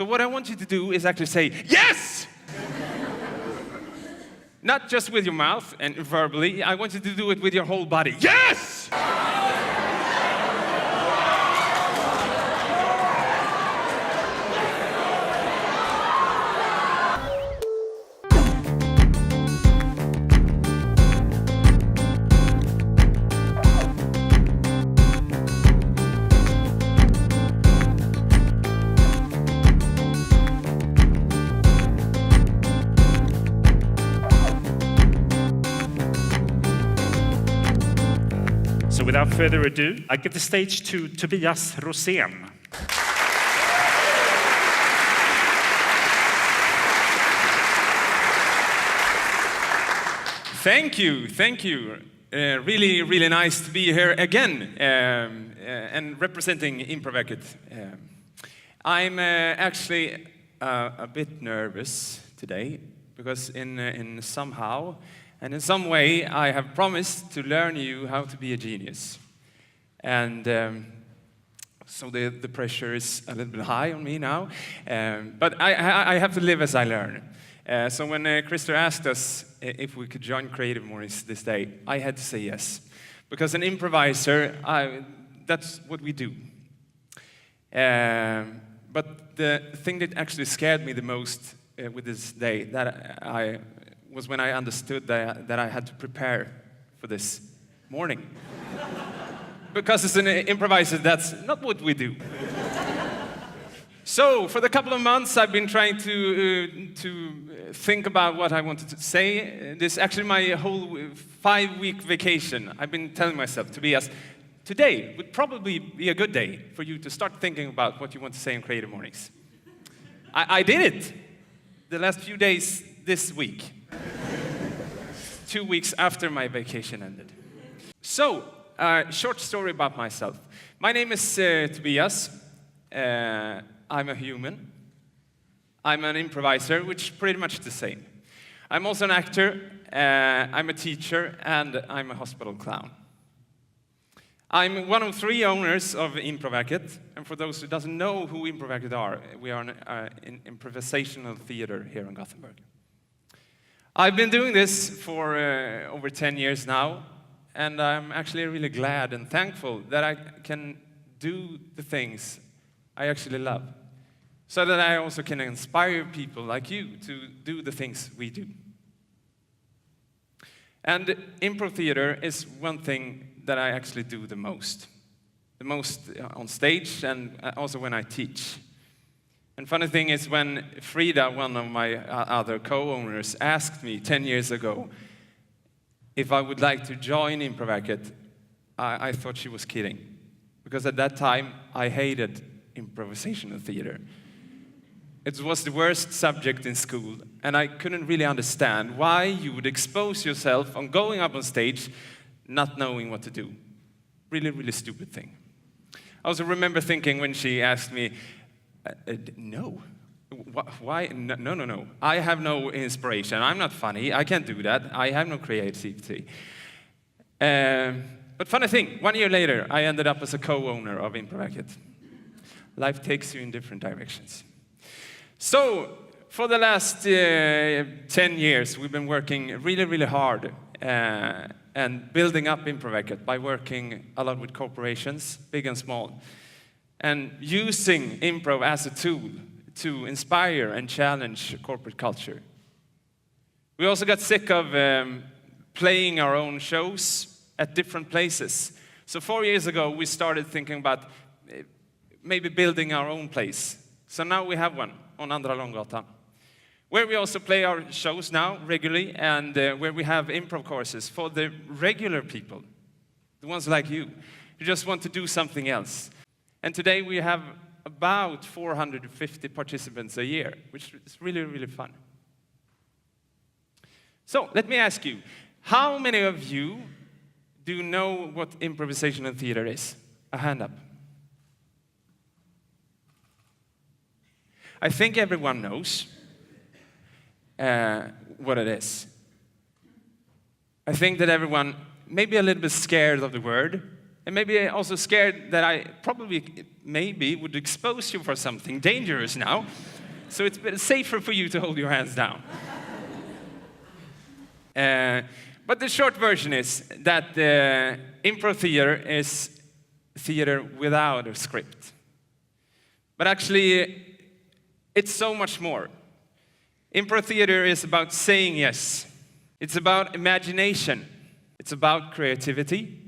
So what I want you to do is actually say, yes! Not just with your mouth and verbally, I want you to do it with your whole body. Yes! So without further ado, I give the stage to Tobias Rosen. Thank you. Really, really nice to be here again and representing Improv. I'm actually a bit nervous today because in somehow and in some way I have promised to learn you how to be a genius. And so the pressure is a little bit high on me now, but I have to live as I learn. So when Christer asked us if we could join Creative Mornings this day, I had to say yes. Because an improviser, that's what we do. But the thing that actually scared me the most with this day was when I understood that I had to prepare for this morning. Because as an improviser, that's not what we do. So, for the couple of months, I've been trying to think about what I wanted to say. This is actually my whole 5-week vacation. I've been telling myself, Tobias, today would probably be a good day for you to start thinking about what you want to say in Creative Mornings. I did it the last few days this week. 2 weeks after my vacation ended. So, short story about myself. My name is Tobias. I'm a human. I'm an improviser, which is pretty much the same. I'm also an actor, I'm a teacher, and I'm a hospital clown. I'm one of 3 owners of Improv. And for those who doesn't know who Improv are, we are an improvisational theater here in Gothenburg. I've been doing this for over 10 years now, and I'm actually really glad and thankful that I can do the things I actually love, so that I also can inspire people like you to do the things we do. And improv theater is one thing that I actually do the most on stage and also when I teach. And funny thing is, when Frida, one of my other co-owners, asked me 10 years ago if I would like to join Improv, I thought she was kidding. Because at that time, I hated improvisational theater. It was the worst subject in school, and I couldn't really understand why you would expose yourself on going up on stage not knowing what to do. Really, really stupid thing. I also remember thinking when she asked me, no. Why? No. I have no inspiration. I'm not funny. I can't do that. I have no creativity. But funny thing, 1 year later, I ended up as a co-owner of Improv. Life takes you in different directions. So, for the last 10 years, we've been working really, really hard and building up Improv by working a lot with corporations, big and small, and using improv as a tool to inspire and challenge corporate culture. We also got sick of playing our own shows at different places. So 4 years ago, we started thinking about maybe building our own place. So now we have one on Andra Långgatan, where we also play our shows now regularly, and where we have improv courses for the regular people, the ones like you, who just want to do something else. And today we have about 450 participants a year, which is really, really fun. So let me ask you, how many of you do know what improvisational theater is? A hand up. I think everyone knows what it is. I think that everyone may be a little bit scared of the word, And maybe also scared that I maybe would expose you for something dangerous now. So it's safer for you to hold your hands down. But the short version is that improv theater is theater without a script. But actually, it's so much more. Improv theater is about saying yes. It's about imagination. It's about creativity.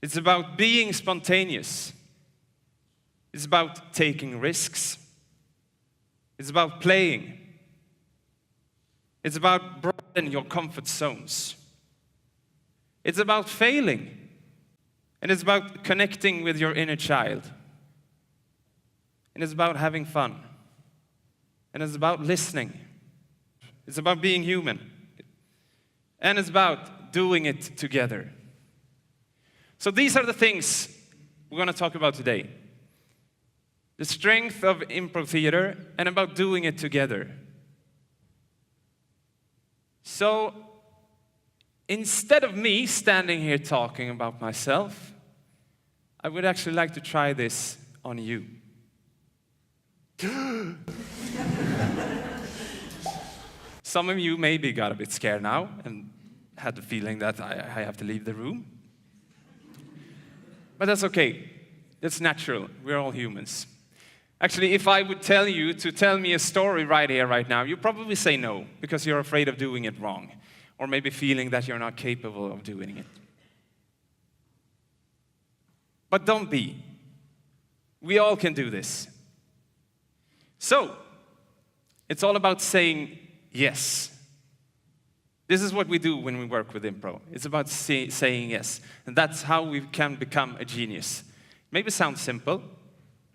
It's about being spontaneous. It's about taking risks. It's about playing. It's about broadening your comfort zones. It's about failing. And it's about connecting with your inner child. And it's about having fun. And it's about listening. It's about being human. And it's about doing it together. So these are the things we're going to talk about today. The strength of improv theater and about doing it together. So instead of me standing here talking about myself, I would actually like to try this on you. Some of you maybe got a bit scared now and had the feeling that I have to leave the room. But that's okay. That's natural. We're all humans. Actually, if I would tell you to tell me a story right here, right now, you'd probably say no, because you're afraid of doing it wrong, or maybe feeling that you're not capable of doing it. But don't be. We all can do this. So, it's all about saying yes. This is what we do when we work with improv. It's about saying yes. And that's how we can become a genius. Maybe sounds simple,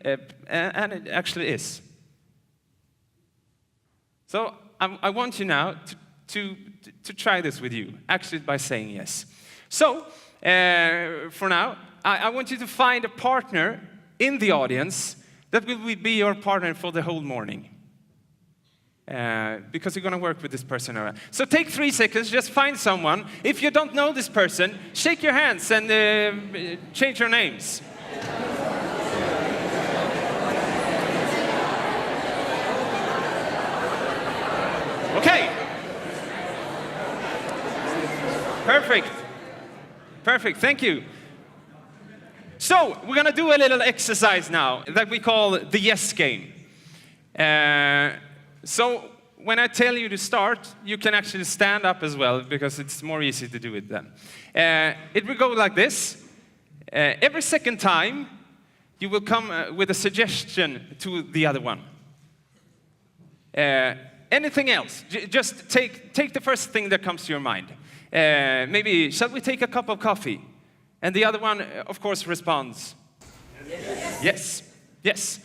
and it actually is. So I want you now to try this with you, actually by saying yes. So, for now, I want you to find a partner in the audience that will be your partner for the whole morning. Because you're going to work with this person around. So take 3 seconds, just find someone. If you don't know this person, shake your hands and change your names. Okay. Perfect. Perfect, thank you. So, we're going to do a little exercise now that we call the yes game. So, when I tell you to start, you can actually stand up as well, because it's more easy to do it then. It will go like this. Every second time, you will come with a suggestion to the other one. Anything else? Just take the first thing that comes to your mind. Maybe, shall we take a cup of coffee? And the other one, of course, responds. Yes. Yes.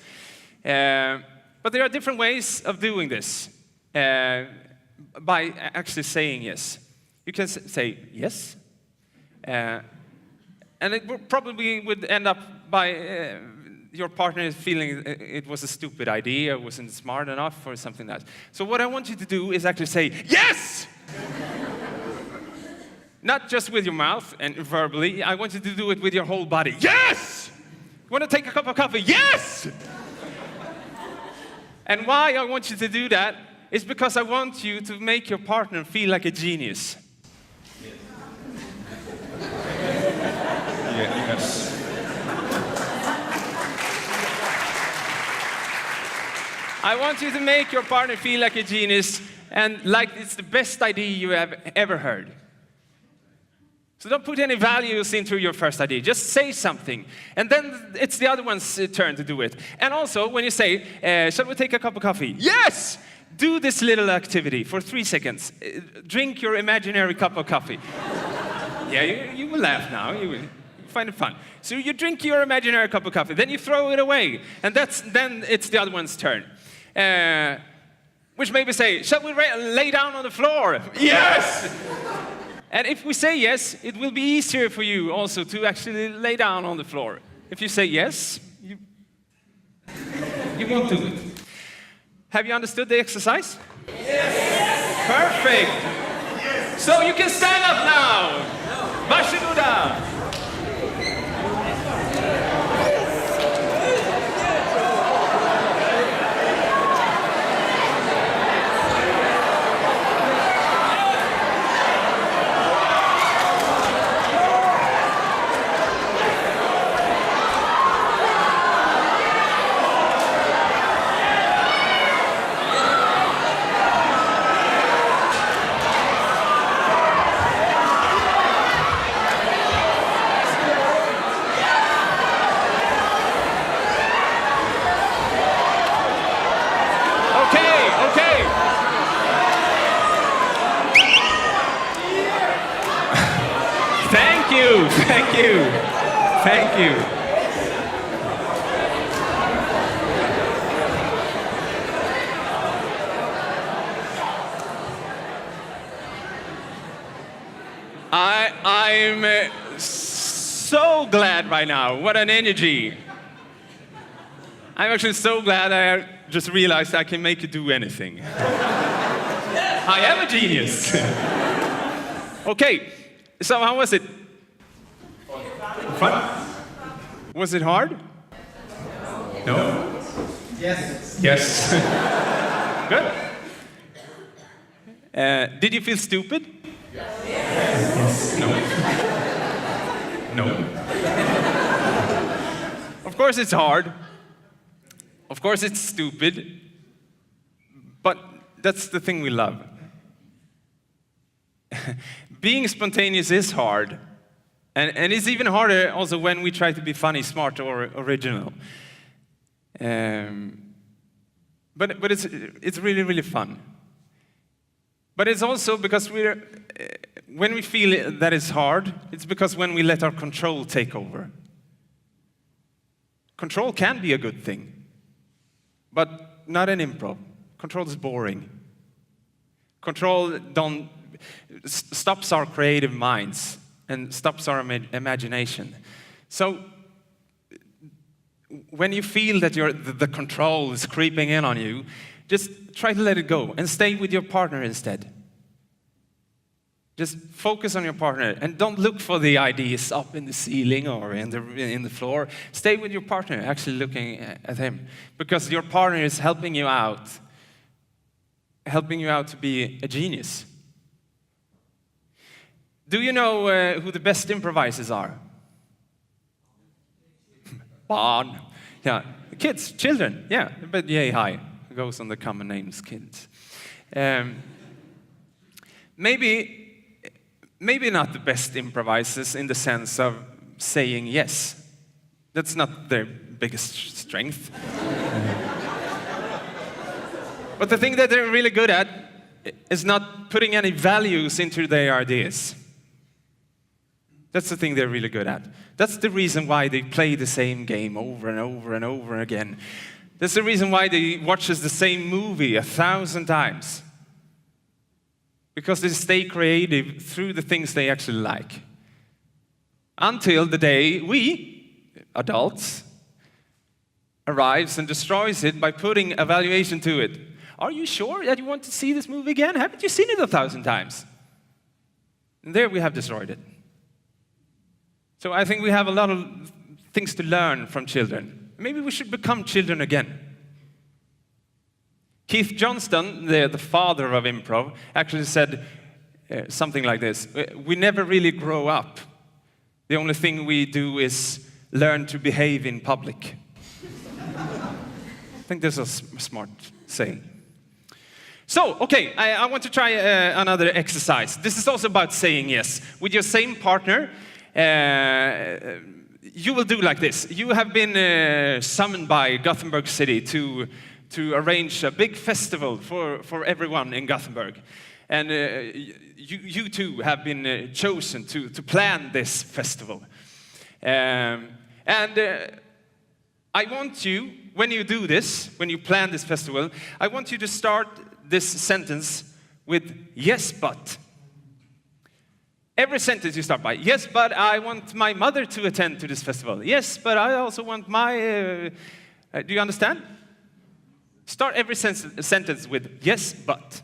But there are different ways of doing this by actually saying yes. You can say yes, and it probably would end up by your partner feeling it was a stupid idea, wasn't smart enough, or something like that. So what I want you to do is actually say yes! Not just with your mouth and verbally, I want you to do it with your whole body. Yes! You want to take a cup of coffee? Yes! And why I want you to do that is because I want you to make your partner feel like a genius. Yes. I want you to make your partner feel like a genius and like it's the best idea you have ever heard. So don't put any values into your first idea. Just say something. And then it's the other one's turn to do it. And also, when you say, shall we take a cup of coffee? Yes! Do this little activity for 3 seconds. Drink your imaginary cup of coffee. Yeah, you will laugh now. You will find it fun. So you drink your imaginary cup of coffee. Then you throw it away. And then it's the other one's turn. Which maybe say, shall we lay down on the floor? Yes! And if we say yes, it will be easier for you also to actually lay down on the floor. If you say yes, you won't do it. Have you understood the exercise? Yes! Perfect! Yes. So you can stand up now! Varsågoda! you, thank you, thank you. I'm so glad right now. What an energy. I'm actually so glad I just realized I can make you do anything. I am a genius. Okay, so how was it? Fun? Was it hard? No? Yes. Yes. Good. Did you feel stupid? Yes. No. No. Of course it's hard. Of course it's stupid. But that's the thing we love. Being spontaneous is hard. And it's even harder also when we try to be funny, smart, or original. But it's really, really fun. But it's also because when we feel that it's hard, it's because when we let our control take over. Control can be a good thing, but not in improv. Control is boring. Control stops our creative minds and stops our imagination. So when you feel that the control is creeping in on you, just try to let it go and stay with your partner instead. Just focus on your partner and don't look for the ideas up in the ceiling or in the floor. Stay with your partner, actually looking at him, because your partner is helping you out to be a genius. Do you know who the best improvisers are? Barn. Yeah, kids, children. Yeah, but yay high. Goes on the common names, kids. Maybe not the best improvisers in the sense of saying yes. That's not their biggest strength. But the thing that they're really good at is not putting any values into their ideas. That's the thing they're really good at. That's the reason why they play the same game over and over and over again. That's the reason why they watch the same movie 1,000 times. Because they stay creative through the things they actually like. Until the day we, adults, arrives and destroys it by putting a valuation to it. Are you sure that you want to see this movie again? Haven't you seen it 1,000 times? And there we have destroyed it. So I think we have a lot of things to learn from children. Maybe we should become children again. Keith Johnston, the father of improv, actually said something like this. We never really grow up. The only thing we do is learn to behave in public. I think this is a smart saying. So, okay, I want to try another exercise. This is also about saying yes. With your same partner, you will do like this. You have been summoned by Gothenburg City to arrange a big festival for everyone in Gothenburg. And you two have been chosen to plan this festival. I want you, when you do this, when you plan this festival, I want you to start this sentence with yes, but. Every sentence you start by, yes, but I want my mother to attend to this festival. Yes, but I also want my... do you understand? Start every sentence with yes, but.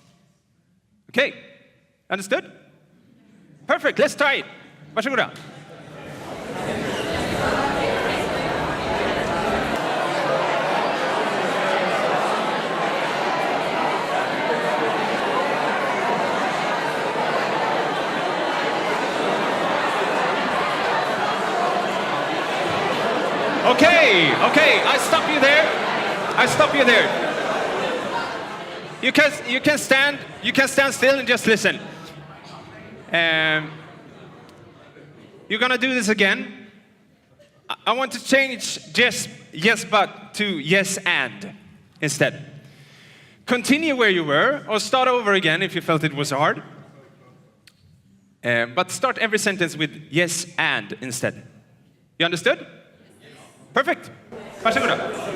Okay, understood? Perfect, let's try it. Varsågoda. Okay, I stop you there. You can stand still and just listen. You're gonna do this again. I want to change yes but to yes and instead. Continue where you were, or start over again if you felt it was hard. But start every sentence with yes and instead. You understood? Yes. Perfect. Varsågoda.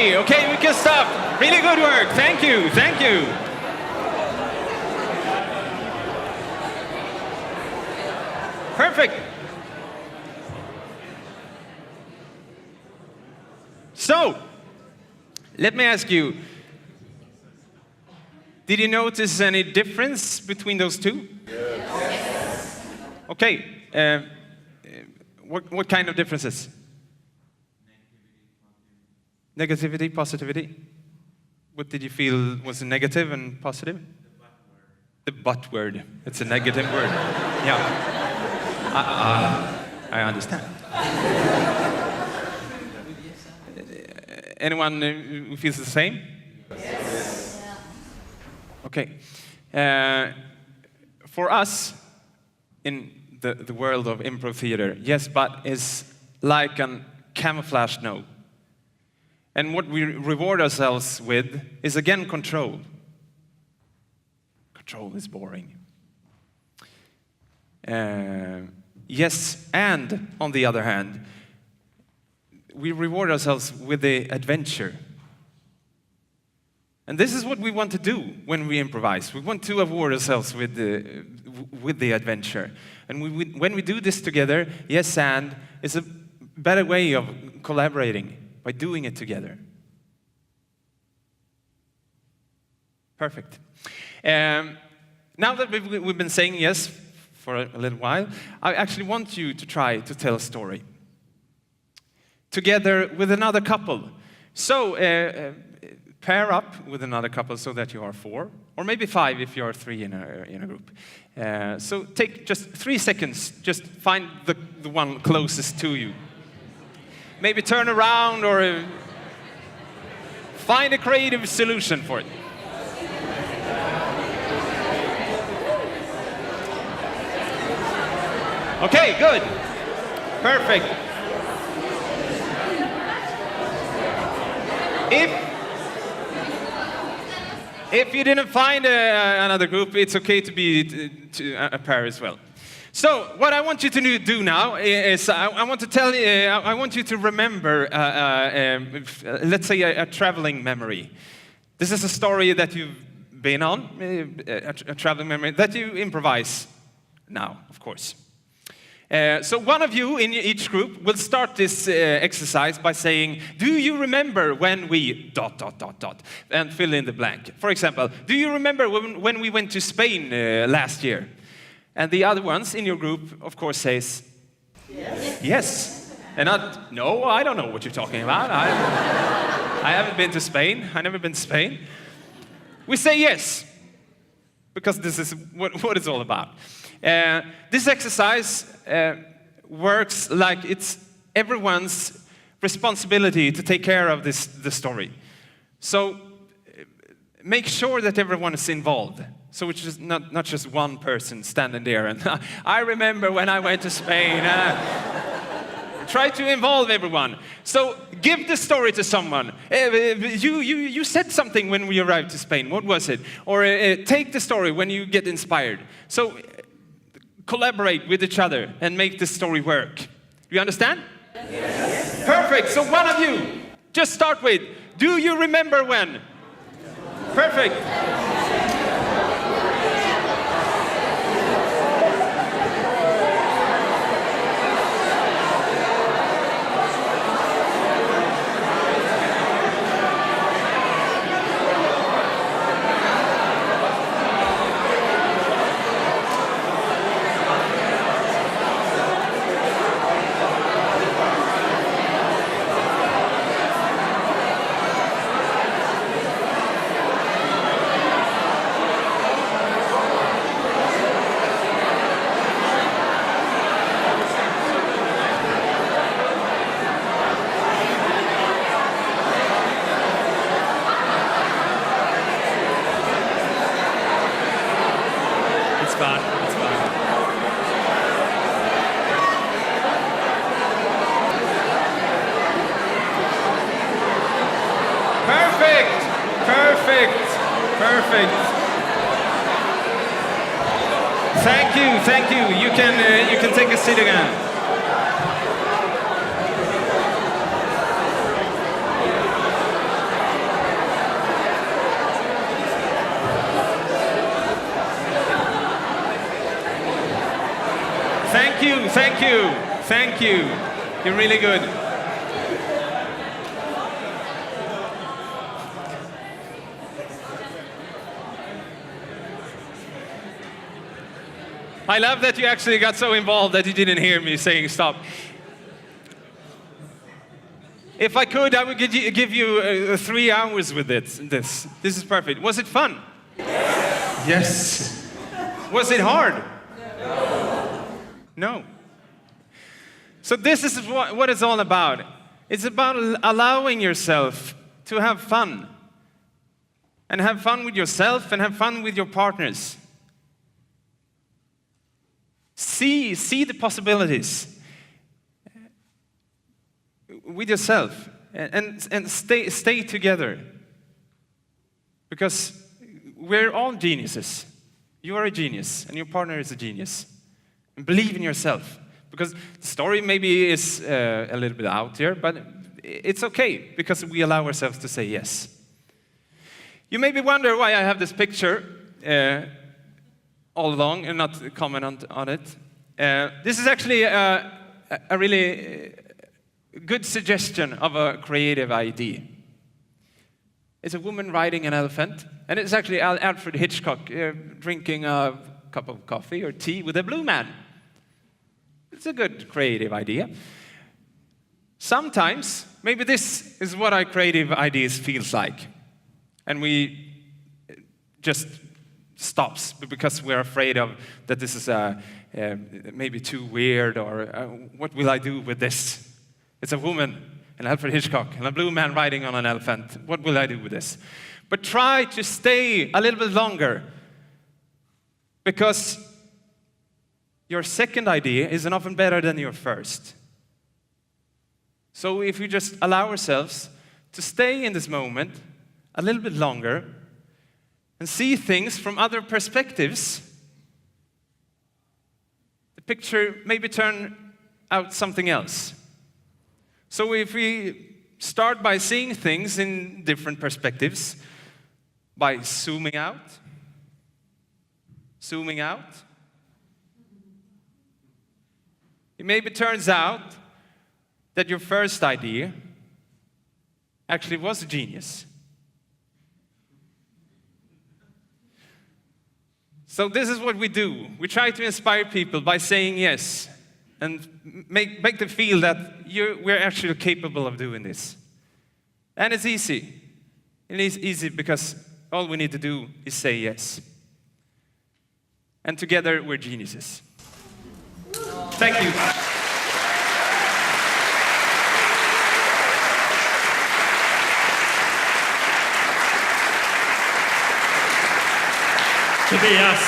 Okay, we can stop. Really good work. Thank you. Perfect. So, let me ask you, did you notice any difference between those two? Yes. Okay, what kind of differences? Negativity, positivity? What did you feel was negative and positive? The but word. It's a negative word. Yeah. I understand. Anyone who feels the same? Yes. Okay. For us, in the world of improv theater, yes, but is like a camouflage no. And what we reward ourselves with is, again, control. Control is boring. Yes, and on the other hand, we reward ourselves with the adventure. And this is what we want to do when we improvise. We want to reward ourselves with the adventure. And when we do this together, yes, and is a better way of collaborating. By doing it together. Perfect. Now that we've been saying yes for a little while, I actually want you to try to tell a story. Together with another couple. So, pair up with another couple so that you are 4, or maybe 5 if you are 3 in a group. So take just 3 seconds, just find the one closest to you. Maybe turn around or find a creative solution for it. Okay, good. Perfect. If you didn't find another group, it's okay to be a pair as well. So what I want you to do now is I want to tell you, I want you to remember, let's say a traveling memory. This is a story that you've been on, a traveling memory that you improvise now, of course. So one of you in each group will start this exercise by saying, do you remember when we ... and fill in the blank. For example, do you remember when we went to Spain last year? And the other ones in your group, of course, says, yes. Yes. And not, no, I don't know what you're talking about. I haven't been to Spain. I've never been to Spain. We say yes, because this is what it's all about. This exercise works like it's everyone's responsibility to take care of the story. So make sure that everyone is involved. So it's just not just one person standing there and I remember when I went to Spain. Try to involve everyone. So give the story to someone. You said something when we arrived to Spain. What was it? Or take the story when you get inspired. So collaborate with each other and make the story work. Do you understand? Yes. Perfect. So one of you, just start with, do you remember when? Perfect. Perfect. Perfect. Perfect. Thank you. Thank you. You can take a seat again. Thank you, thank you, thank you. You're really good. I love that you actually got so involved that you didn't hear me saying stop. If I could, I would give you 3 hours with this. This is perfect. Was it fun? Yes. Yes. Was it hard? No. So this is what it's all about. It's about allowing yourself to have fun. And have fun with yourself and have fun with your partners. See the possibilities with yourself and stay together. Because we're all geniuses. You are a genius and your partner is a genius. And believe in yourself. Because the story maybe is a little bit out there, but it's okay because we allow ourselves to say yes. You maybe wonder why I have this picture all along and not comment on it. This is actually a really good suggestion of a creative idea. It's a woman riding an elephant, and it's actually Alfred Hitchcock drinking a cup of coffee or tea with a blue man. It's a good creative idea. Sometimes, maybe this is what our creative ideas feels like. And we just stops because we're afraid of that this is maybe too weird or what will I do with this? It's a woman and Alfred Hitchcock and a blue man riding on an elephant. What will I do with this? But try to stay a little bit longer because your second idea is often better than your first. So if we just allow ourselves to stay in this moment a little bit longer and see things from other perspectives, the picture maybe turn out something else. So if we start by seeing things in different perspectives, by zooming out, it maybe turns out that your first idea actually was a genius. So this is what we do. We try to inspire people by saying yes and make them feel that we're actually capable of doing this. And it's easy. It is easy because all we need to do is say yes. And together we're geniuses. Thank you. Tobias.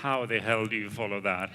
How the hell do you follow that?